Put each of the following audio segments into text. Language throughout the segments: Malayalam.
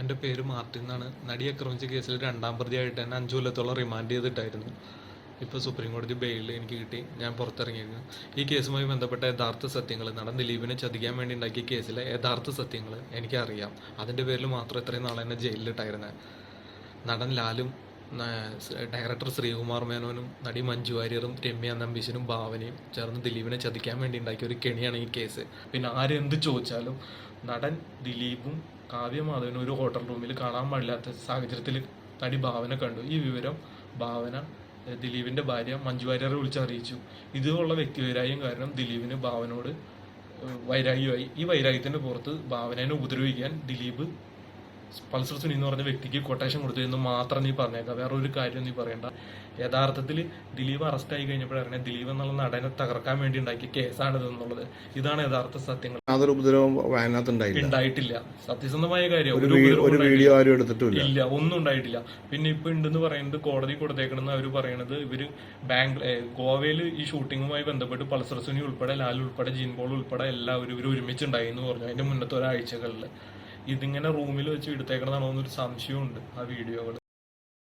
എൻ്റെ പേര് മാർട്ടിൻ എന്നാണ്. നടി ആക്രമിച്ച കേസിൽ രണ്ടാം പ്രതിയായിട്ട് എന്നെ 5 കൊല്ലത്തോളം റിമാൻഡ് ചെയ്തിട്ടായിരുന്നു. ഇപ്പോൾ സുപ്രീം കോടതി ബെയിലിൽ എനിക്ക് കിട്ടി. ഞാൻ പുറത്തിറങ്ങിയിരുന്നു. ഈ കേസുമായി ബന്ധപ്പെട്ട യഥാർത്ഥ സത്യങ്ങൾ, നടൻ ദിലീപിനെ ചതിക്കാൻ വേണ്ടി ഉണ്ടാക്കിയ കേസിലെ യഥാർത്ഥ സത്യങ്ങൾ എനിക്കറിയാം. അതിൻ്റെ പേരിൽ മാത്രം ഇത്രയും നാളെ എന്നെ ജയിലിലിട്ടായിരുന്നത്. നടൻ ലാലും, ഡയറക്ടർ ശ്രീകുമാർ മേനോനും നടി മഞ്ജു വാര്യറും രമ്യ നമ്പീശനും ഭാവനയും ചേർന്ന് ദിലീപിനെ ചതിക്കാൻ വേണ്ടി ഉണ്ടാക്കിയ ഒരു കെണിയാണ് ഈ കേസ്. പിന്നെ ആരെന്ത് ചോദിച്ചാലും നടൻ ദിലീപും കാവ്യമാധവനും ഒരു ഹോട്ടൽ റൂമിൽ കാണാൻ പാടില്ലാത്ത സാഹചര്യത്തിൽ നടി ഭാവന കണ്ടു. ഈ വിവരം ഭാവന ദിലീപിൻ്റെ ഭാര്യ മഞ്ജു വാര്യറെ വിളിച്ചറിയിച്ചു. ഇതുള്ള വ്യക്തിവൈരാഗ്യം കാരണം ദിലീപിന് ഭാവനോട് വൈരാഗ്യമായി. ഈ വൈരാഗ്യത്തിൻ്റെ പുറത്ത് ഭാവനേനെ ഉപദ്രവിക്കാൻ ദിലീപ് പൾസർ സുനി എന്ന് പറഞ്ഞ വ്യക്തിക്ക് കൊട്ടേഷൻ കൊടുത്തു എന്ന് മാത്രം നീ പറഞ്ഞേക്കാം. വേറെ ഒരു കാര്യം നീ പറയണ്ട. യഥാർത്ഥത്തിൽ ദിലീപ് അറസ്റ്റ് ആയി കഴിഞ്ഞപ്പോഴറിയാം ദിലീപ് എന്നുള്ള നടനെ തകർക്കാൻ വേണ്ടി ഉണ്ടാക്കിയ കേസാണിത് എന്നുള്ളത്. ഇതാണ് യഥാർത്ഥ സത്യങ്ങൾ. യാതൊരു ഉപദ്രവം ഉണ്ടായിട്ടില്ല. സത്യസന്ധമായ കാര്യം ഒരു വീഡിയോ ആരും എടുത്തിട്ടില്ല. ഇല്ല, ഒന്നും ഉണ്ടായിട്ടില്ല. പിന്നെ ഇപ്പൊ ഉണ്ടെന്ന് പറയുന്നത് കോടതി കൊടുത്തേക്കണെന്ന് അവർ പറയണത് ഇവര് ഗോവയിൽ ഈ ഷൂട്ടിങ്ങുമായി ബന്ധപ്പെട്ട് പൾസർ സുനി ഉൾപ്പെടെ ലാൽ ഉൾപ്പെടെ ജീൻ പോൾ ഉൾപ്പെടെ എല്ലാവരും ഇവർ ഒരുമിച്ചുണ്ടായി എന്ന് പറഞ്ഞു. അതിന്റെ മുന്നത്തെ ഒരാഴ്ചകളിൽ ഇതിങ്ങനെ റൂമിൽ വെച്ച് എടുത്തേക്കണതാണോ എന്നൊരു സംശയമുണ്ട് ആ വീഡിയോകൾ.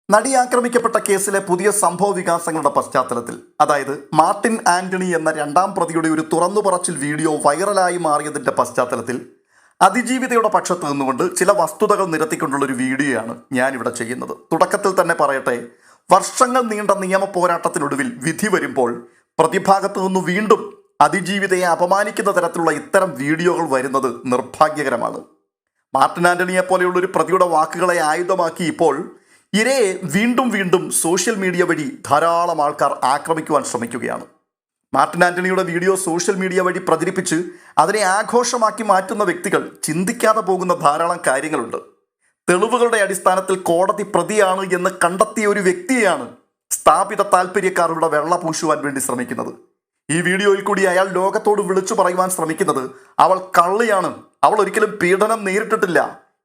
നടി ആക്രമിക്കപ്പെട്ട കേസിലെ പുതിയ സംഭവ വികാസങ്ങളുടെ പശ്ചാത്തലത്തിൽ, അതായത് മാർട്ടിൻ ആന്റണി എന്ന രണ്ടാം പ്രതിയുടെ ഒരു തുറന്നുപറച്ചിൽ വീഡിയോ വൈറലായി മാറിയതിന്റെ പശ്ചാത്തലത്തിൽ അതിജീവിതയുടെ പക്ഷത്ത് നിന്നുകൊണ്ട് ചില വസ്തുതകൾ നിരത്തിക്കൊണ്ടുള്ള ഒരു വീഡിയോയാണ് ഞാനിവിടെ ചെയ്യുന്നത്. തുടക്കത്തിൽ തന്നെ പറയട്ടെ, വർഷങ്ങൾ നീണ്ട നിയമ പോരാട്ടത്തിനൊടുവിൽ വിധി വരുമ്പോൾ പ്രതിഭാഗത്തു നിന്ന് വീണ്ടും അതിജീവിതയെ അപമാനിക്കുന്ന തരത്തിലുള്ള ഇത്തരം വീഡിയോകൾ വരുന്നത് നിർഭാഗ്യകരമാണ്. മാർട്ടിൻ ആന്റണിയെ പോലെയുള്ള ഒരു പ്രതിയുടെ വാക്കുകളെ ആയുധമാക്കി ഇപ്പോൾ ഇരയെ വീണ്ടും വീണ്ടും സോഷ്യൽ മീഡിയ വഴി ധാരാളം ആൾക്കാർ ആക്രമിക്കുവാൻ ശ്രമിക്കുകയാണ്. മാർട്ടിൻ ആന്റണിയുടെ വീഡിയോ സോഷ്യൽ മീഡിയ വഴി പ്രചരിപ്പിച്ച് അതിനെ ആഘോഷമാക്കി മാറ്റുന്ന വ്യക്തികൾ ചിന്തിക്കാതെ പോകുന്ന ധാരാളം കാര്യങ്ങളുണ്ട്. തെളിവുകളുടെ അടിസ്ഥാനത്തിൽ കോടതി പ്രതിയാണ് എന്ന് കണ്ടെത്തിയ ഒരു വ്യക്തിയെയാണ് സ്ഥാപിത താല്പര്യക്കാർ ഇവിടെ വെള്ള പൂശുവാൻ വേണ്ടി ശ്രമിക്കുന്നത്. ഈ വീഡിയോയിൽ കൂടി അയാൾ ലോകത്തോട് വിളിച്ചു പറയുവാൻ ശ്രമിക്കുന്നത് അവൾ കള്ളിയാണ്, അവൾ ഒരിക്കലും പീഡനം നേരിട്ടിട്ടില്ല,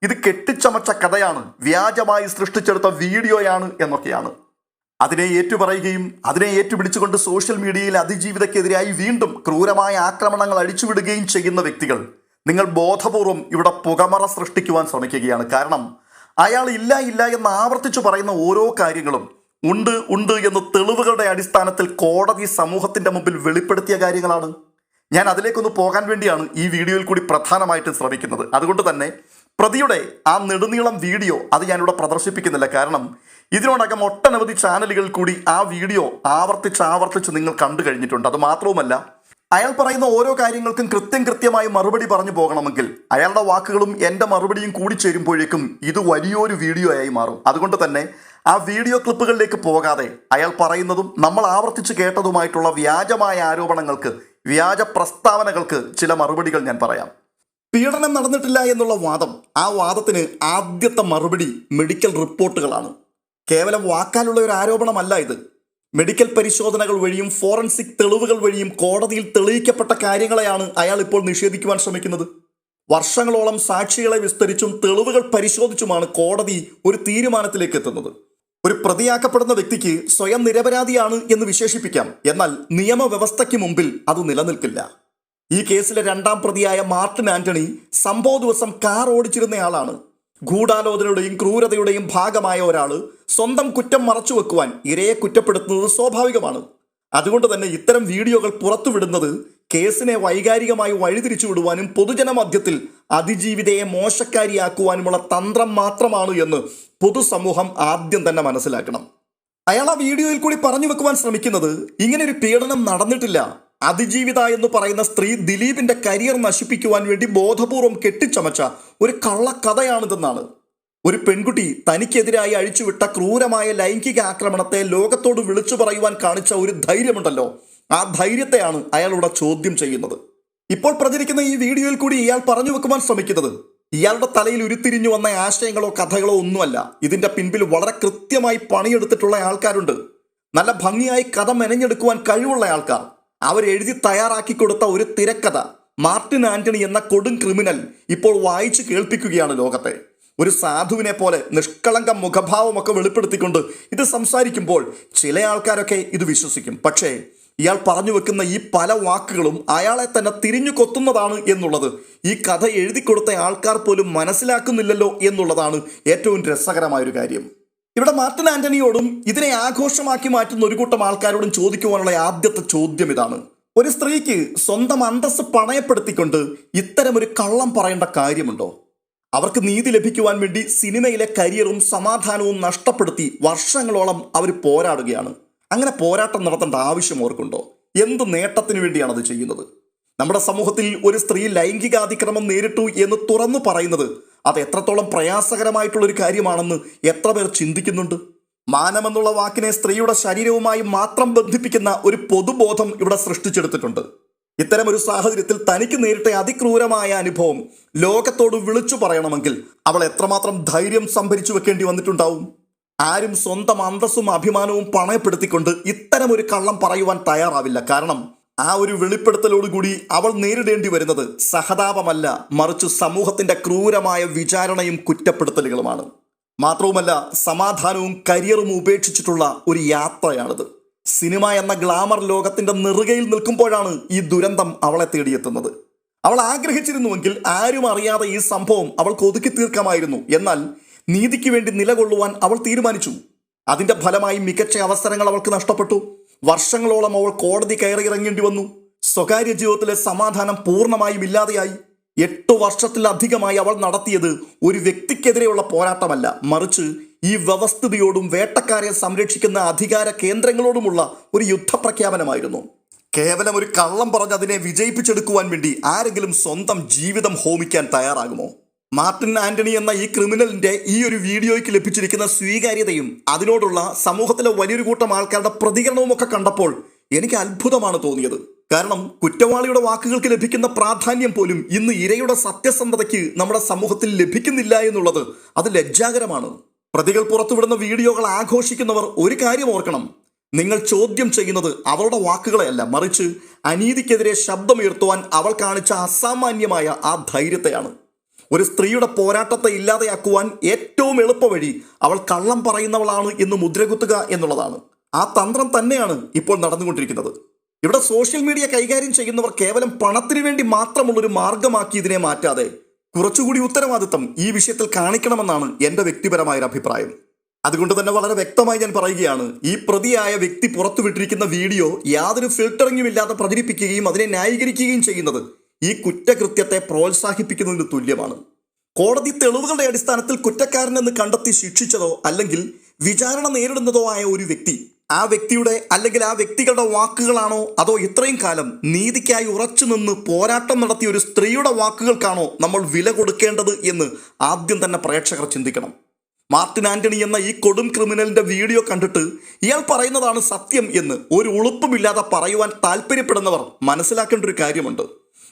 ഇത് കെട്ടിച്ചമച്ച കഥയാണ്, വ്യാജമായി സൃഷ്ടിച്ചെടുത്ത വീഡിയോയാണ് എന്നൊക്കെയാണ്. അതിനെ ഏറ്റുപറയുകയും അതിനെ ഏറ്റുപിടിച്ചുകൊണ്ട് സോഷ്യൽ മീഡിയയിൽ അതിജീവിതയ്ക്കെതിരായി വീണ്ടും ക്രൂരമായ ആക്രമണങ്ങൾ അടിച്ചുവിടുകയും ചെയ്യുന്ന വ്യക്തികൾ, നിങ്ങൾ ബോധപൂർവം ഇവിടെ പുകമറ സൃഷ്ടിക്കുവാൻ ശ്രമിക്കുകയാണ്. കാരണം അയാൾ ഇല്ല ഇല്ല എന്ന് ആവർത്തിച്ചു പറയുന്ന ഓരോ കാര്യങ്ങളും ഉണ്ട് ഉണ്ട് എന്ന് തെളിവുകളുടെ അടിസ്ഥാനത്തിൽ കോടതി സമൂഹത്തിന്റെ മുമ്പിൽ വെളിപ്പെടുത്തിയ കാര്യങ്ങളാണ്. ഞാൻ അതിലേക്കൊന്ന് പോകാൻ വേണ്ടിയാണ് ഈ വീഡിയോയിൽ കൂടി പ്രധാനമായിട്ടും ശ്രമിക്കുന്നത്. അതുകൊണ്ട് തന്നെ പ്രതിയുടെ ആ നെടുനീളം വീഡിയോ അത് ഞാനിവിടെ പ്രദർശിപ്പിക്കുന്നില്ല. കാരണം ഇതിനോടകം ഒട്ടനവധി ചാനലുകൾ കൂടി ആ വീഡിയോ ആവർത്തിച്ച് നിങ്ങൾ കണ്ടു കഴിഞ്ഞിട്ടുണ്ട്. അത് മാത്രവുമല്ല, അയാൾ പറയുന്ന ഓരോ കാര്യങ്ങൾക്കും കൃത്യമായി മറുപടി പറഞ്ഞു പോകണമെങ്കിൽ അയാളുടെ വാക്കുകളും എൻ്റെ മറുപടിയും കൂടി ചേരുമ്പോഴേക്കും ഇത് വലിയൊരു വീഡിയോ ആയി മാറും. അതുകൊണ്ട് തന്നെ ആ വീഡിയോ ക്ലിപ്പുകളിലേക്ക് പോകാതെ അയാൾ പറയുന്നതും നമ്മൾ ആവർത്തിച്ച് കേട്ടതുമായിട്ടുള്ള വ്യാജമായ ആരോപണങ്ങൾക്ക്, വ്യാജ പ്രസ്താവനകൾക്ക് ചില മറുപടികൾ ഞാൻ പറയാം. പീഡനം നടന്നിട്ടില്ല എന്നുള്ള വാദം, ആ വാദത്തിന് ആദ്യത്തെ മറുപടി മെഡിക്കൽ റിപ്പോർട്ടുകളാണ്. കേവലം വാക്കാലുള്ള ഒരു ആരോപണമല്ല ഇത്. മെഡിക്കൽ പരിശോധനകൾ വഴിയും ഫോറൻസിക് തെളിവുകൾ വഴിയും കോടതിയിൽ തെളിയിക്കപ്പെട്ട കാര്യങ്ങളെയാണ് അയാൾ ഇപ്പോൾ നിഷേധിക്കുവാൻ ശ്രമിക്കുന്നത്. വർഷങ്ങളോളം സാക്ഷികളെ വിസ്തരിച്ചും തെളിവുകൾ പരിശോധിച്ചുമാണ് കോടതി ഒരു തീരുമാനത്തിലേക്ക് എത്തുന്നത്. ഒരു പ്രതിയാക്കപ്പെടുന്ന വ്യക്തിക്ക് സ്വയം നിരപരാധിയാണ് എന്ന് വിശേഷിപ്പിക്കാം, എന്നാൽ നിയമവ്യവസ്ഥയ്ക്ക് മുമ്പിൽ അത് നിലനിൽക്കില്ല. ഈ കേസിലെ രണ്ടാം പ്രതിയായ മാർട്ടിൻ ആന്റണി സംഭവ ദിവസം കാർ ഓടിച്ചിരുന്നയാളാണ്. ഗൂഢാലോചനയുടെയും ക്രൂരതയുടെയും ഭാഗമായ ഒരാൾ സ്വന്തം കുറ്റം മറച്ചു വെക്കുവാൻ ഇരയെ കുറ്റപ്പെടുത്തുന്നത് സ്വാഭാവികമാണ്. അതുകൊണ്ട് തന്നെ ഇത്തരം വീഡിയോകൾ പുറത്തുവിടുന്നത് കേസിനെ വൈകാരികമായി വഴിതിരിച്ചു വിടുവാനും പൊതുജനമധ്യത്തിൽ അതിജീവിതയെ മോശക്കാരിയാക്കുവാനുമുള്ള തന്ത്രം മാത്രമാണ് എന്ന് പൊതുസമൂഹം ആദ്യം തന്നെ മനസ്സിലാക്കണം. അയാൾ ആ വീഡിയോയിൽ കൂടി പറഞ്ഞു വെക്കുവാൻ ശ്രമിക്കുന്നത് ഇങ്ങനെ ഒരു പീഡനം നടന്നിട്ടില്ല, അതിജീവിത എന്ന് പറയുന്ന സ്ത്രീ ദിലീപിന്റെ കരിയർ നശിപ്പിക്കുവാൻ വേണ്ടി ബോധപൂർവം കെട്ടിച്ചമച്ച ഒരു കള്ളക്കഥയാണിതെന്നാണ്. ഒരു പെൺകുട്ടി തനിക്കെതിരായി അഴിച്ചുവിട്ട ക്രൂരമായ ലൈംഗിക ആക്രമണത്തെ ലോകത്തോട് വിളിച്ചു പറയുവാൻ കാണിച്ച ഒരു ധൈര്യമുണ്ടല്ലോ, ആ ധൈര്യത്തെയാണ് അയാളുടെ ചോദ്യം ചെയ്യുന്നത്. ഇപ്പോൾ പ്രചരിക്കുന്ന ഈ വീഡിയോയിൽ കൂടി ഇയാൾ പറഞ്ഞു വെക്കുവാൻ ശ്രമിക്കുന്നത് ഇയാളുടെ തലയിൽ ഉരുത്തിരിഞ്ഞു വന്ന ആശയങ്ങളോ കഥകളോ ഒന്നുമല്ല. ഇതിന്റെ പിൻപിൽ വളരെ കൃത്യമായി പണിയെടുത്തിട്ടുള്ള ആൾക്കാരുണ്ട്. നല്ല ഭംഗിയായി കഥ മെനഞ്ഞെടുക്കുവാൻ കഴിവുള്ള ആൾക്കാർ. അവരെഴുതി തയ്യാറാക്കി കൊടുത്ത ഒരു തിരക്കഥ മാർട്ടിൻ ആന്റണി എന്ന കൊടും ക്രിമിനൽ ഇപ്പോൾ വായിച്ചു കേൾപ്പിക്കുകയാണ് ലോകത്തെ. ഒരു സാധുവിനെ പോലെ നിഷ്കളങ്ക മുഖഭാവമൊക്കെ വെളിപ്പെടുത്തിക്കൊണ്ട് ഇത് സംസാരിക്കുമ്പോൾ ചില ആൾക്കാരൊക്കെ ഇത് വിശ്വസിക്കും. പക്ഷേ ഇയാൾ പറഞ്ഞു വെക്കുന്ന ഈ പല വാക്കുകളും അയാളെ തന്നെ തിരിഞ്ഞു കൊത്തുന്നതാണ് എന്നുള്ളത് ഈ കഥ എഴുതി കൊടുത്ത ആൾക്കാർ പോലും മനസ്സിലാക്കുന്നില്ലല്ലോ എന്നുള്ളതാണ് ഏറ്റവും രസകരമായൊരു കാര്യം. ഇവിടെ മാർട്ടിൻ ആന്റണിയോടും ഇതിനെ ആഘോഷമാക്കി മാറ്റുന്ന ഒരു കൂട്ടം ആൾക്കാരോടും ചോദിക്കുവാനുള്ള ആദ്യത്തെ ചോദ്യം ഇതാണ്: ഒരു സ്ത്രീക്ക് സ്വന്തം അന്തസ്സ് പണയപ്പെടുത്തിക്കൊണ്ട് ഇത്തരമൊരു കള്ളം പറയേണ്ട കാര്യമുണ്ടോ? അവർക്ക് നീതി ലഭിക്കുവാൻ വേണ്ടി സിനിമയിലെ കരിയറും സമാധാനവും നഷ്ടപ്പെടുത്തി വർഷങ്ങളോളം അവർ പോരാടുകയാണ്. അങ്ങനെ പോരാട്ടം നടത്തേണ്ട ആവശ്യം ഓർക്കുണ്ടോ? എന്ത് നേട്ടത്തിന് വേണ്ടിയാണ് അത് ചെയ്യുന്നത്? നമ്മുടെ സമൂഹത്തിൽ ഒരു സ്ത്രീ ലൈംഗികാതിക്രമം നേരിട്ടു എന്ന് തുറന്നു പറയുന്നത് അത് എത്രത്തോളം പ്രയാസകരമായിട്ടുള്ളൊരു കാര്യമാണെന്ന് എത്ര പേർ ചിന്തിക്കുന്നുണ്ട്? മാനമെന്നുള്ള വാക്കിനെ സ്ത്രീയുടെ ശരീരവുമായി മാത്രം ബന്ധിപ്പിക്കുന്ന ഒരു പൊതുബോധം ഇവിടെ സൃഷ്ടിച്ചെടുത്തിട്ടുണ്ട്. ഇത്തരമൊരു സാഹചര്യത്തിൽ തനിക്ക് നേരിട്ട അതിക്രൂരമായ അനുഭവം ലോകത്തോട് വിളിച്ചു പറയണമെങ്കിൽ അവൾ എത്രമാത്രം ധൈര്യം സംഭരിച്ചു വെക്കേണ്ടി വന്നിട്ടുണ്ടാവും? ആരും സ്വന്തം അന്തസ്സും അഭിമാനവും പണയപ്പെടുത്തിക്കൊണ്ട് ഇത്തരമൊരു കള്ളം പറയുവാൻ തയ്യാറാവില്ല. കാരണം ആ ഒരു വെളിപ്പെടുത്തലോടുകൂടി അവൾ നേരിടേണ്ടി വരുന്നത് സഹതാപമല്ല, മറിച്ച് സമൂഹത്തിന്റെ ക്രൂരമായ വിചാരണയും കുറ്റപ്പെടുത്തലുകളുമാണ്. മാത്രവുമല്ല, സമാധാനവും കരിയറും ഉപേക്ഷിച്ചിട്ടുള്ള ഒരു യാത്രയാണിത്. സിനിമ എന്ന ഗ്ലാമർ ലോകത്തിന്റെ നെറുകയിൽ നിൽക്കുമ്പോഴാണ് ഈ ദുരന്തം അവളെ തേടിയെത്തുന്നത്. അവൾ ആഗ്രഹിച്ചിരുന്നുവെങ്കിൽ ആരും അറിയാതെ ഈ സംഭവം അവൾക്ക് ഒതുക്കി തീർക്കാമായിരുന്നു. എന്നാൽ നീതിക്ക് വേണ്ടി നിലകൊള്ളുവാൻ അവൾ തീരുമാനിച്ചു. അതിന്റെ ഫലമായി മികച്ച അവസരങ്ങൾ അവൾക്ക് നഷ്ടപ്പെട്ടു. വർഷങ്ങളോളം അവൾ കോടതി കയറിയിറങ്ങേണ്ടി വന്നു. സ്വകാര്യ ജീവിതത്തിലെ സമാധാനം പൂർണ്ണമായും ഇല്ലാതെയായി. 8 വർഷത്തിലധികമായി അവൾ നടത്തിയത് ഒരു വ്യക്തിക്കെതിരെയുള്ള പോരാട്ടമല്ല, മറിച്ച് ഈ വ്യവസ്ഥിതിയോടും വേട്ടക്കാരെ സംരക്ഷിക്കുന്ന അധികാര കേന്ദ്രങ്ങളോടുമുള്ള ഒരു യുദ്ധപ്രഖ്യാപനമായിരുന്നു. കേവലം ഒരു കള്ളം പറഞ്ഞ് അതിനെ വിജയിപ്പിച്ചെടുക്കുവാൻ വേണ്ടി ആരെങ്കിലും സ്വന്തം ജീവിതം ഹോമിക്കാൻ തയ്യാറാകുമോ? മാർട്ടിൻ ആന്റണി എന്ന ഈ ക്രിമിനലിന്റെ ഈ ഒരു വീഡിയോയ്ക്ക് ലഭിച്ചിരിക്കുന്ന സ്വീകാര്യതയും അതിനോടുള്ള സമൂഹത്തിലെ വലിയൊരു കൂട്ടം ആൾക്കാരുടെ പ്രതികരണവും ഒക്കെ കണ്ടപ്പോൾ എനിക്ക് അത്ഭുതമാണ് തോന്നിയത്. കാരണം കുറ്റവാളിയുടെ വാക്കുകൾക്ക് ലഭിക്കുന്ന പ്രാധാന്യം പോലും ഇന്ന് ഇരയുടെ സത്യസന്ധതയ്ക്ക് നമ്മുടെ സമൂഹത്തിൽ ലഭിക്കുന്നില്ല എന്നുള്ളത് അത് ലജ്ജാകരമാണ്. പ്രതികൾ പുറത്തുവിടുന്ന വീഡിയോകൾ ആഘോഷിക്കുന്നവർ ഒരു കാര്യം ഓർക്കണം: നിങ്ങൾ ചോദ്യം ചെയ്യുന്നത് അവളുടെ വാക്കുകളെയല്ല, മറിച്ച് അനീതിക്കെതിരെ ശബ്ദമുയർത്തുവാൻ അവൾ കാണിച്ച അസാമാന്യമായ ആ ധൈര്യത്തെയാണ്. ഒരു സ്ത്രീയുടെ പോരാട്ടത്തെ ഇല്ലാതെയാക്കുവാൻ ഏറ്റവും എളുപ്പവഴി അവൾ കള്ളം പറയുന്നവളാണ് എന്ന് മുദ്രകുത്തുക എന്നുള്ളതാണ്. ആ തന്ത്രം തന്നെയാണ് ഇപ്പോൾ നടന്നുകൊണ്ടിരിക്കുന്നത്. ഇവിടെ സോഷ്യൽ മീഡിയ കൈകാര്യം ചെയ്യുന്നവർ കേവലം പണത്തിന് വേണ്ടി മാത്രമുള്ളൊരു മാർഗമാക്കി ഇതിനെ മാറ്റാതെ കുറച്ചുകൂടി ഉത്തരവാദിത്തം ഈ വിഷയത്തിൽ കാണിക്കണമെന്നാണ് എൻ്റെ വ്യക്തിപരമായൊരു അഭിപ്രായം. അതുകൊണ്ട് തന്നെ വളരെ വ്യക്തമായി ഞാൻ പറയുകയാണ്, ഈ പ്രതിയായ വ്യക്തി പുറത്തുവിട്ടിരിക്കുന്ന വീഡിയോ യാതൊരു ഫിൽട്ടറിങ്ങും ഇല്ലാതെ പ്രചരിപ്പിക്കുകയും അതിനെ ന്യായീകരിക്കുകയും ചെയ്യുന്നത് ഈ കുറ്റകൃത്യത്തെ പ്രോത്സാഹിപ്പിക്കുന്നതിന് തുല്യമാണ്. കോടതി തെളിവുകളുടെ അടിസ്ഥാനത്തിൽ കുറ്റക്കാരനെന്ന് കണ്ടെത്തി ശിക്ഷിച്ചതോ അല്ലെങ്കിൽ വിചാരണ നേരിടുന്നതോ ആയ ഒരു വ്യക്തി ആ വ്യക്തിയുടെ അല്ലെങ്കിൽ ആ വ്യക്തികളുടെ വാക്കുകളാണോ അതോ ഇത്രയും കാലം നീതിക്കായി ഉറച്ചു നിന്ന് പോരാട്ടം നടത്തിയ ഒരു സ്ത്രീയുടെ വാക്കുകൾക്കാണോ നമ്മൾ വില കൊടുക്കേണ്ടത് എന്ന് ആദ്യം തന്നെ പ്രേക്ഷകർ ചിന്തിക്കണം. മാർട്ടിൻ ആന്റണി എന്ന ഈ കൊടും ക്രിമിനലിന്റെ വീഡിയോ കണ്ടിട്ട് ഇയാൾ പറയുന്നതാണ് സത്യം എന്ന് ഒരു ഉളുപ്പുമില്ലാതെ പറയുവാൻ താല്പര്യപ്പെടുന്നവർ മനസ്സിലാക്കേണ്ട ഒരു കാര്യമുണ്ട്.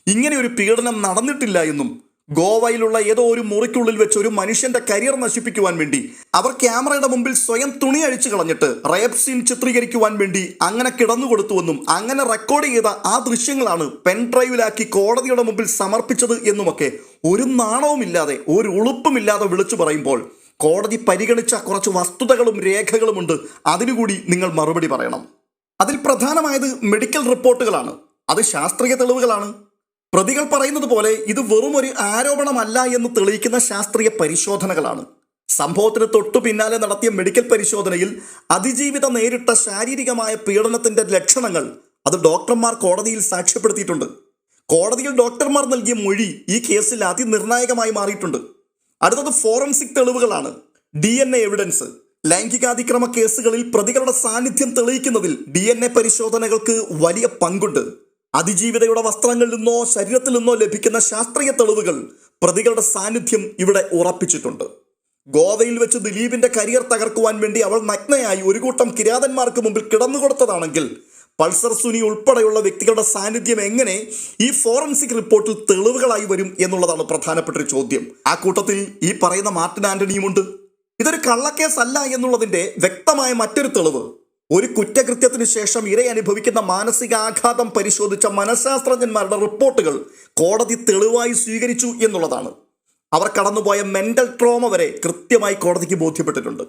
ഇങ്ങനെ ഒരു പീഡനം നടന്നിട്ടില്ല എന്നും ഗോവയിലുള്ള ഏതോ ഒരു മുറിക്കുള്ളിൽ വെച്ച് ഒരു മനുഷ്യന്റെ കരിയർ നശിപ്പിക്കുവാൻ വേണ്ടി അവർ ക്യാമറയുടെ മുമ്പിൽ സ്വയം തുണി അഴിച്ചു കളഞ്ഞിട്ട് റേപ്പ് സീൻ ചിത്രീകരിക്കുവാൻ വേണ്ടി അങ്ങനെ കിടന്നുകൊടുത്തുവെന്നും അങ്ങനെ റെക്കോർഡ് ചെയ്ത ആ ദൃശ്യങ്ങളാണ് പെൻഡ്രൈവിലാക്കി കോടതിയുടെ മുമ്പിൽ സമർപ്പിച്ചത് എന്നുമൊക്കെ ഒരു നാണവുമില്ലാതെ ഒരു ഉളുപ്പുമില്ലാതെ വിളിച്ചു പറയുമ്പോൾ കോടതി പരിഗണിച്ച കുറച്ച് വസ്തുതകളും രേഖകളുമുണ്ട്. അതിനുകൂടി നിങ്ങൾ മറുപടി പറയണം. അതിൽ പ്രധാനമായത് മെഡിക്കൽ റിപ്പോർട്ടുകളാണ്. അത് ശാസ്ത്രീയ തെളിവുകളാണ്. പ്രതികൾ പറയുന്നത് പോലെ ഇത് വെറും ഒരു ആരോപണമല്ല എന്ന് തെളിയിക്കുന്ന ശാസ്ത്രീയ പരിശോധനകളാണ്. സംഭവത്തിന് തൊട്ടു പിന്നാലെ നടത്തിയ മെഡിക്കൽ പരിശോധനയിൽ അതിജീവിത നേരിട്ട ശാരീരികമായ പീഡനത്തിന്റെ ലക്ഷണങ്ങൾ അത് ഡോക്ടർമാർ കോടതിയിൽ സാക്ഷ്യപ്പെടുത്തിയിട്ടുണ്ട്. കോടതിയിൽ ഡോക്ടർമാർ നൽകിയ മൊഴി ഈ കേസിൽ അതിനിർണായകമായി മാറിയിട്ടുണ്ട്. അടുത്തത് ഫോറൻസിക് തെളിവുകളാണ്. DNA evidence. ലൈംഗികാതിക്രമ കേസുകളിൽ പ്രതികളുടെ സാന്നിധ്യം തെളിയിക്കുന്നതിൽ DNA പരിശോധനകൾക്ക് വലിയ പങ്കുണ്ട്. അതിജീവിതയുടെ വസ്ത്രങ്ങളിൽ നിന്നോ ശരീരത്തിൽ നിന്നോ ലഭിക്കുന്ന ശാസ്ത്രീയ തെളിവുകൾ പ്രതികളുടെ സാന്നിധ്യം ഇവിടെ ഉറപ്പിച്ചിട്ടുണ്ട്. ഗോവയിൽ വെച്ച് ദിലീപിന്റെ കരിയർ തകർക്കുവാൻ വേണ്ടി അവൾ നഗ്നയായി ഒരു കൂട്ടം കിരാതന്മാർക്ക് മുമ്പിൽ കിടന്നുകൊടുത്തതാണെങ്കിൽ പൾസർ സുനി ഉൾപ്പെടെയുള്ള വ്യക്തികളുടെ സാന്നിധ്യം എങ്ങനെ ഈ ഫോറൻസിക് റിപ്പോർട്ടിൽ തെളിവുകളായി വരും എന്നുള്ളതാണ് പ്രധാനപ്പെട്ട ഒരു ചോദ്യം. ആ കൂട്ടത്തിൽ ഈ പറയുന്ന മാർട്ടിൻ ആന്റണിയുമുണ്ട്. ഇതൊരു കള്ളക്കേസല്ല എന്നുള്ളതിന്റെ വ്യക്തമായ മറ്റൊരു തെളിവ് ഒരു കുറ്റകൃത്യത്തിന് ശേഷം ഇര അനുഭവിക്കുന്ന മാനസികാഘാതം പരിശോധിച്ച മനഃശാസ്ത്രജ്ഞന്മാരുടെ റിപ്പോർട്ടുകൾ കോടതി തെളിവായി സ്വീകരിച്ചു എന്നുള്ളതാണ്. അവർ കടന്നുപോയ മെന്റൽ ട്രോമ വരെ കൃത്യമായി കോടതിക്ക് ബോധ്യപ്പെട്ടിട്ടുണ്ട്.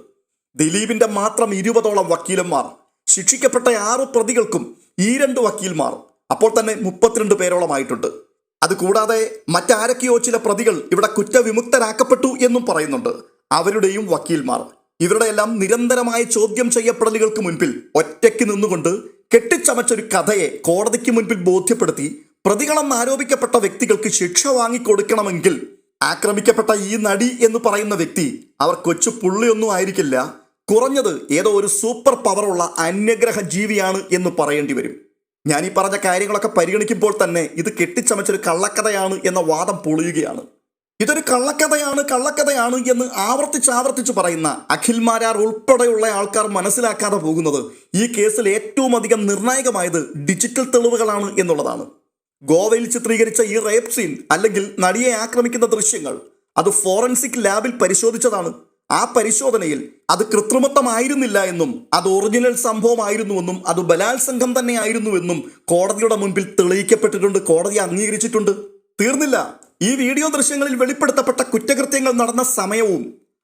ദിലീപിന്റെ മാത്രം 20ഓളം വക്കീലന്മാർ, ശിക്ഷിക്കപ്പെട്ട 6 പ്രതികൾക്കും ഈ 2 വക്കീൽമാർ അപ്പോൾ തന്നെ 32 പേരോളമായിട്ടുണ്ട്. അതുകൂടാതെ മറ്റാരൊക്കെയോ ചില പ്രതികൾ ഇവിടെ കുറ്റവിമുക്തരാക്കപ്പെട്ടു എന്നും പറയുന്നുണ്ട്. അവരുടെയും വക്കീൽമാർ. ഇവരുടെയെല്ലാം നിരന്തരമായ ചോദ്യം ചെയ്യപ്പെടലുകൾക്ക് മുൻപിൽ ഒറ്റയ്ക്ക് നിന്നുകൊണ്ട് കെട്ടിച്ചമച്ചൊരു കഥയെ കോടതിക്ക് മുൻപിൽ ബോധ്യപ്പെടുത്തി പ്രതികളെന്ന് ആരോപിക്കപ്പെട്ട വ്യക്തികൾക്ക് ശിക്ഷ വാങ്ങിക്കൊടുക്കണമെങ്കിൽ ആക്രമിക്കപ്പെട്ട ഈ നടി എന്ന് പറയുന്ന വ്യക്തി അവർ കൊച്ചു പുള്ളിയൊന്നും ആയിരിക്കില്ല. കുറഞ്ഞത് ഏതോ ഒരു സൂപ്പർ പവറുള്ള അന്യഗ്രഹ ജീവിയാണ് എന്ന് പറയേണ്ടി വരും. ഞാൻ ഈ പറഞ്ഞ കാര്യങ്ങളൊക്കെ പരിഗണിക്കുമ്പോൾ തന്നെ ഇത് കെട്ടിച്ചമച്ചൊരു കള്ളക്കഥയാണ് എന്ന വാദം പൊളിയുകയാണ്. ഇതൊരു കള്ളക്കഥയാണ് എന്ന് ആവർത്തിച്ച് പറയുന്ന അഖിൽ മാരാർ ഉൾപ്പെടെയുള്ള ആൾക്കാർ മനസ്സിലാക്കാതെ പോകുന്നത് ഈ കേസിൽ ഏറ്റവും അധികം നിർണായകമായത് ഡിജിറ്റൽ തെളിവുകളാണ് എന്നുള്ളതാണ്. ഗോവയിൽ ചിത്രീകരിച്ച ഈ റേപ്പ് സീൻ അല്ലെങ്കിൽ നടിയെ ആക്രമിക്കുന്ന ദൃശ്യങ്ങൾ അത് ഫോറൻസിക് ലാബിൽ പരിശോധിച്ചതാണ്. ആ പരിശോധനയിൽ അത് കൃത്രിമത്വമായിരുന്നില്ല എന്നും അത് ഒറിജിനൽ സംഭവമായിരുന്നുവെന്നും അത് ബലാത്സംഗം തന്നെയായിരുന്നുവെന്നും കോടതിയുടെ മുൻപിൽ തെളിയിക്കപ്പെട്ടിട്ടുണ്ട്. കോടതി അംഗീകരിച്ചിട്ടുണ്ട്. തീർന്നില്ല. ഈ വീഡിയോ ദൃശ്യങ്ങളിൽ വെളിപ്പെടുത്തപ്പെട്ട കുറ്റകൃത്യങ്ങൾ നടന്ന സമയവും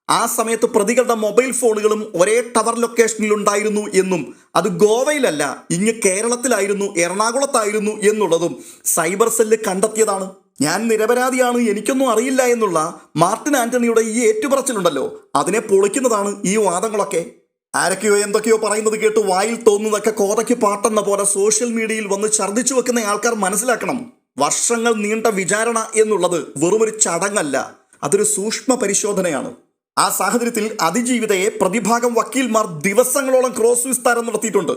ആ സമയത്ത് പ്രതികളുടെ മൊബൈൽ ഫോണുകളും ഒരേ ടവർ ലൊക്കേഷനിൽ ഉണ്ടായിരുന്നു എന്നും അത് ഗോവയിലല്ല ഇങ്ങ് കേരളത്തിലായിരുന്നു, എറണാകുളത്തായിരുന്നു എന്നുള്ളതും സൈബർ സെല്ല് കണ്ടെത്തിയതാണ്. ഞാൻ നിരപരാധിയാണ്, എനിക്കൊന്നും അറിയില്ല എന്നുള്ള മാർട്ടിൻ ആന്റണിയുടെ ഈ ഏറ്റുപറച്ചിലുണ്ടല്ലോ, അതിനെ പൊളിക്കുന്നതാണ് ഈ വാദങ്ങളൊക്കെ. ആരൊക്കെയോ എന്തൊക്കെയോ പറയുന്നത് കേട്ട് വായിൽ തോന്നുന്നതൊക്കെ കോതയ്ക്ക് പാട്ടെന്ന പോലെ സോഷ്യൽ മീഡിയയിൽ വന്ന് ഛർദ്ദിച്ചു വെക്കുന്ന ആൾക്കാർ മനസ്സിലാക്കണം, വർഷങ്ങൾ നീണ്ട വിചാരണ എന്നുള്ളത് വെറുമൊരു ചടങ്ങല്ല, അതൊരു സൂക്ഷ്മ പരിശോധനയാണ്. ആ സാഹചര്യത്തിൽ അതിജീവിതയെ പ്രതിഭാഗം വക്കീൽമാർ ദിവസങ്ങളോളം ക്രോസ് വിസ്താരം നടത്തിയിട്ടുണ്ട്.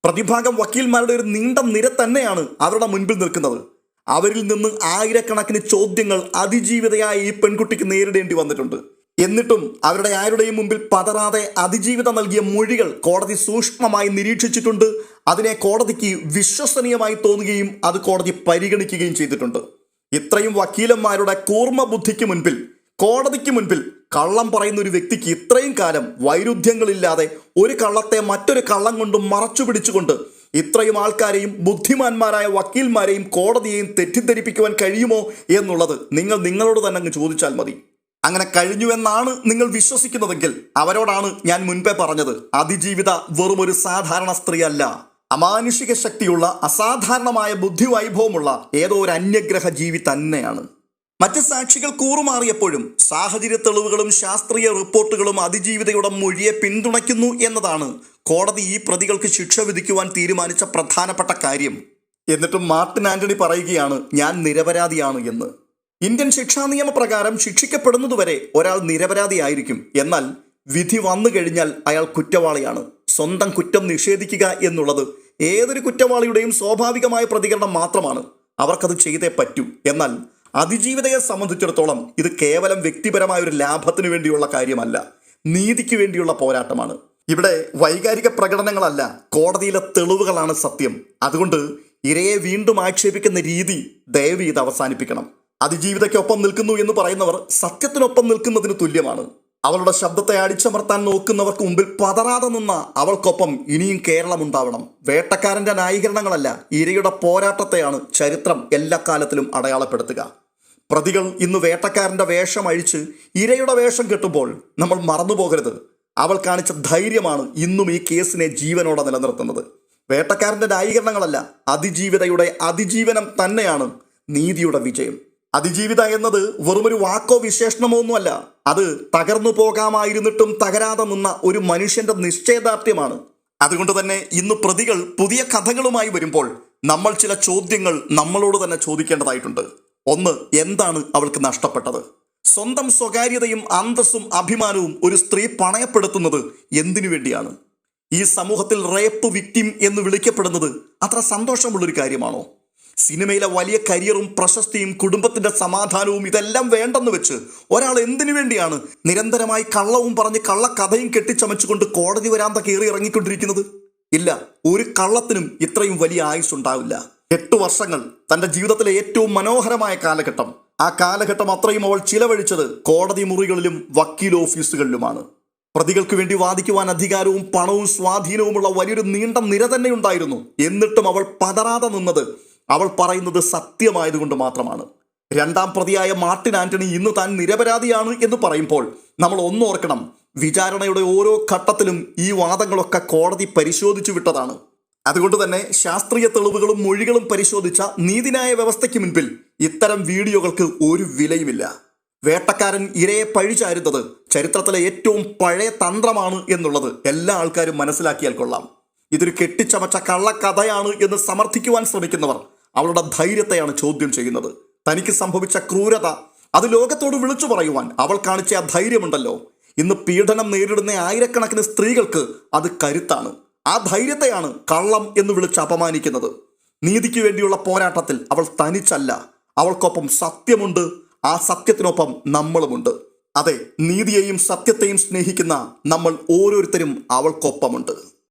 പ്രതിഭാഗം വക്കീൽമാരുടെ ഒരു നീണ്ട നിര തന്നെയാണ് അവരുടെ മുൻപിൽ നിൽക്കുന്നത്. അവരിൽ നിന്ന് ആയിരക്കണക്കിന് ചോദ്യങ്ങൾ അതിജീവിതയായ ഈ പെൺകുട്ടിക്ക് നേരിടേണ്ടി വന്നിട്ടുണ്ട്. എന്നിട്ടും അവരുടെ ആരുടെയും മുമ്പിൽ പതറാതെ അതിജീവിത നൽകിയ മൊഴികൾ കോടതി സൂക്ഷ്മമായി നിരീക്ഷിച്ചിട്ടുണ്ട്. അതിനെ കോടതിക്ക് വിശ്വസനീയമായി തോന്നുകയും അത് കോടതി പരിഗണിക്കുകയും ചെയ്തിട്ടുണ്ട്. ഇത്രയും വക്കീലന്മാരുടെ കൂർമ്മ ബുദ്ധിക്ക് മുൻപിൽ, കോടതിക്ക് മുൻപിൽ കള്ളം പറയുന്ന ഒരു വ്യക്തിക്ക് ഇത്രയും കാലം വൈരുദ്ധ്യങ്ങളില്ലാതെ ഒരു കള്ളത്തെ മറ്റൊരു കള്ളം കൊണ്ട് മറച്ചു പിടിച്ചുകൊണ്ട് ഇത്രയും ആൾക്കാരെയും ബുദ്ധിമാന്മാരായ വക്കീൽമാരെയും കോടതിയെയും തെറ്റിദ്ധരിപ്പിക്കുവാൻ കഴിയുമോ എന്നുള്ളത് നിങ്ങൾ നിങ്ങളോട് തന്നെ അങ്ങ് ചോദിച്ചാൽ മതി. അങ്ങനെ കഴിഞ്ഞുവെന്നാണ് നിങ്ങൾ വിശ്വസിക്കുന്നതെങ്കിൽ അവരോടാണ് ഞാൻ മുൻപേ പറഞ്ഞത്, അതിജീവിത വെറും ഒരു സാധാരണ സ്ത്രീ അല്ല, അമാനുഷിക ശക്തിയുള്ള അസാധാരണമായ ബുദ്ധിവൈഭവമുള്ള ഏതോ ഒരു അന്യഗ്രഹ ജീവി തന്നെയാണ്. മറ്റ് സാക്ഷികൾ കൂറുമാറിയപ്പോഴും സാഹചര്യ തെളിവുകളും ശാസ്ത്രീയ റിപ്പോർട്ടുകളും അതിജീവിതയുടെ മൊഴിയെ പിന്തുണയ്ക്കുന്നു എന്നതാണ് കോടതി ഈ പ്രതികൾക്ക് ശിക്ഷ വിധിക്കുവാൻ തീരുമാനിച്ച പ്രധാനപ്പെട്ട കാര്യം. എന്നിട്ടും മാർട്ടിൻ ആന്റണി പറയുകയാണ് ഞാൻ നിരപരാധിയാണ് എന്ന്. ഇന്ത്യൻ ശിക്ഷാ നിയമപ്രകാരം ശിക്ഷിക്കപ്പെടുന്നതുവരെ ഒരാൾ നിരപരാധിയായിരിക്കും. എന്നാൽ വിധി വന്നു കഴിഞ്ഞാൽ അയാൾ കുറ്റവാളിയാണ്. സ്വന്തം കുറ്റം നിഷേധിക്കുക എന്നുള്ളത് ഏതൊരു കുറ്റവാളിയുടെയും സ്വാഭാവികമായ പ്രതികരണം മാത്രമാണ്. അവർക്കത് ചെയ്തേ പറ്റൂ. എന്നാൽ അതിജീവിതയെ സംബന്ധിച്ചിടത്തോളം ഇത് കേവലം വ്യക്തിപരമായ ഒരു ലാഭത്തിന് വേണ്ടിയുള്ള കാര്യമല്ല, നീതിക്ക് വേണ്ടിയുള്ള പോരാട്ടമാണ്. ഇവിടെ വൈകാരിക പ്രകടനങ്ങളല്ല, കോടതിയിലെ തെളിവുകളാണ് സത്യം. അതുകൊണ്ട് ഇരയെ വീണ്ടും ആക്ഷേപിക്കുന്ന രീതി ദയവ് ഇത് അവസാനിപ്പിക്കണം. അതിജീവിതയ്ക്കൊപ്പം നിൽക്കുന്നു എന്ന് പറയുന്നവർ സത്യത്തിനൊപ്പം നിൽക്കുന്നതിന് തുല്യമാണ്. അവളുടെ ശബ്ദത്തെ അടിച്ചമർത്താൻ നോക്കുന്നവർക്ക് മുമ്പിൽ പതറാതെ നിന്ന അവൾക്കൊപ്പം ഇനിയും കേരളം ഉണ്ടാവണം. വേട്ടക്കാരന്റെ ന്യായീകരണങ്ങളല്ല, ഇരയുടെ പോരാട്ടത്തെയാണ് ചരിത്രം എല്ലാ കാലത്തിലും അടയാളപ്പെടുത്തുക. പ്രതികൾ ഇന്ന് വേട്ടക്കാരന്റെ വേഷം അഴിച്ച് ഇരയുടെ വേഷം കെട്ടുമ്പോൾ നമ്മൾ മറന്നുപോകരുത്, അവൾ കാണിച്ച ധൈര്യമാണ് ഇന്നും ഈ കേസിനെ ജീവനോടെ നിലനിർത്തുന്നത്. വേട്ടക്കാരന്റെ ന്യായീകരണങ്ങളല്ല, അതിജീവിതയുടെ അതിജീവനം തന്നെയാണ് നീതിയുടെ വിജയം. അതിജീവിത എന്നത് വെറുമൊരു വാക്കോ വിശേഷണമോ ഒന്നുമല്ല, അത് തകർന്നു പോകാമായിരുന്നിട്ടും തകരാതെ നിന്ന ഒരു മനുഷ്യന്റെ നിശ്ചയദാർഢ്യമാണ്. അതുകൊണ്ട് തന്നെ ഇന്ന് പ്രതികൾ പുതിയ കഥകളുമായി വരുമ്പോൾ നമ്മൾ ചില ചോദ്യങ്ങൾ നമ്മളോട് തന്നെ ചോദിക്കേണ്ടതായിട്ടുണ്ട്. ഒന്ന്, എന്താണ് അവൾക്ക് നഷ്ടപ്പെട്ടത്? സ്വന്തം സ്വകാര്യതയും അന്തസ്സും അഭിമാനവും ഒരു സ്ത്രീ പണയപ്പെടുത്തുന്നത് എന്തിനു വേണ്ടിയാണ്? ഈ സമൂഹത്തിൽ റേപ്പ് വിക്ടിം എന്ന് വിളിക്കപ്പെടുന്നത് അത്ര സന്തോഷമുള്ളൊരു കാര്യമാണോ? സിനിമയിലെ വലിയ കരിയറും പ്രശസ്തിയും കുടുംബത്തിന്റെ സമാധാനവും ഇതെല്ലാം വേണ്ടെന്ന് വെച്ച് ഒരാൾ എന്തിനു വേണ്ടിയാണ് നിരന്തരമായി കള്ളവും പറഞ്ഞ് കള്ളക്കഥയും കെട്ടിച്ചമച്ചുകൊണ്ട് കോടതി വരാന്ത കയറി ഇറങ്ങിക്കൊണ്ടിരിക്കുന്നത്? ഇല്ല, ഒരു കള്ളത്തിനും ഇത്രയും വലിയ ആയുസ് ഉണ്ടാവില്ല. 8 വർഷങ്ങൾ, തന്റെ ജീവിതത്തിലെ ഏറ്റവും മനോഹരമായ കാലഘട്ടം. ആ കാലഘട്ടം അത്രയും അവൾ ചിലവഴിച്ചത് കോടതി മുറികളിലും വക്കീൽ ഓഫീസുകളിലുമാണ്. പ്രതികൾക്ക് വേണ്ടി വാദിക്കുവാൻ അധികാരവും പണവും സ്വാധീനവുമുള്ള വലിയൊരു നീണ്ട നിര തന്നെ ഉണ്ടായിരുന്നു. എന്നിട്ടും അവൾ പതറാതെ നിന്നത് അവൾ പറയുന്നത് സത്യമായതുകൊണ്ട് മാത്രമാണ്. 2ാം പ്രതിയായ മാർട്ടിൻ ആന്റണി ഇന്ന് താൻ നിരപരാധിയാണ് എന്ന് പറയുമ്പോൾ നമ്മൾ ഒന്നോർക്കണം, വിചാരണയുടെ ഓരോ ഘട്ടത്തിലും ഈ വാദങ്ങളൊക്കെ കോടതി പരിശോധിച്ചു വിട്ടതാണ്. അതുകൊണ്ട് തന്നെ ശാസ്ത്രീയ തെളിവുകളും മൊഴികളും പരിശോധിച്ച നീതിന്യായ വ്യവസ്ഥയ്ക്ക് മുൻപിൽ ഇത്തരം വീഡിയോകൾക്ക് ഒരു വിലയുമില്ല. വേട്ടക്കാരൻ ഇരയെ പഴിചാരുന്നത് ചരിത്രത്തിലെ ഏറ്റവും പഴയ തന്ത്രമാണ് എന്നുള്ളത് എല്ലാ ആൾക്കാരും മനസ്സിലാക്കിയാൽ കൊള്ളാം. ഇതൊരു കെട്ടിച്ചമച്ച കള്ളക്കഥയാണ് എന്ന് സമർത്ഥിക്കുവാൻ ശ്രമിക്കുന്നവർ അവളുടെ ധൈര്യത്തെയാണ് ചോദ്യം ചെയ്യുന്നത്. തനിക്ക് സംഭവിച്ച ക്രൂരത അത് ലോകത്തോട് വിളിച്ചു പറയുവാൻ അവൾ കാണിച്ച ആ ധൈര്യമുണ്ടല്ലോ, ഇന്ന് പീഡനം നേരിടുന്ന ആയിരക്കണക്കിന് സ്ത്രീകൾക്ക് അത് കരുത്താണ്. ആ ധൈര്യത്തെയാണ് കള്ളം എന്ന് വിളിച്ച് അപമാനിക്കുന്നത്. നീതിക്ക് വേണ്ടിയുള്ള പോരാട്ടത്തിൽ അവൾ തനിച്ചല്ല, അവൾക്കൊപ്പം സത്യമുണ്ട്. ആ സത്യത്തിനൊപ്പം നമ്മളുമുണ്ട്. അതെ, നീതിയെയും സത്യത്തെയും സ്നേഹിക്കുന്ന നമ്മൾ ഓരോരുത്തരും അവൾക്കൊപ്പമുണ്ട്.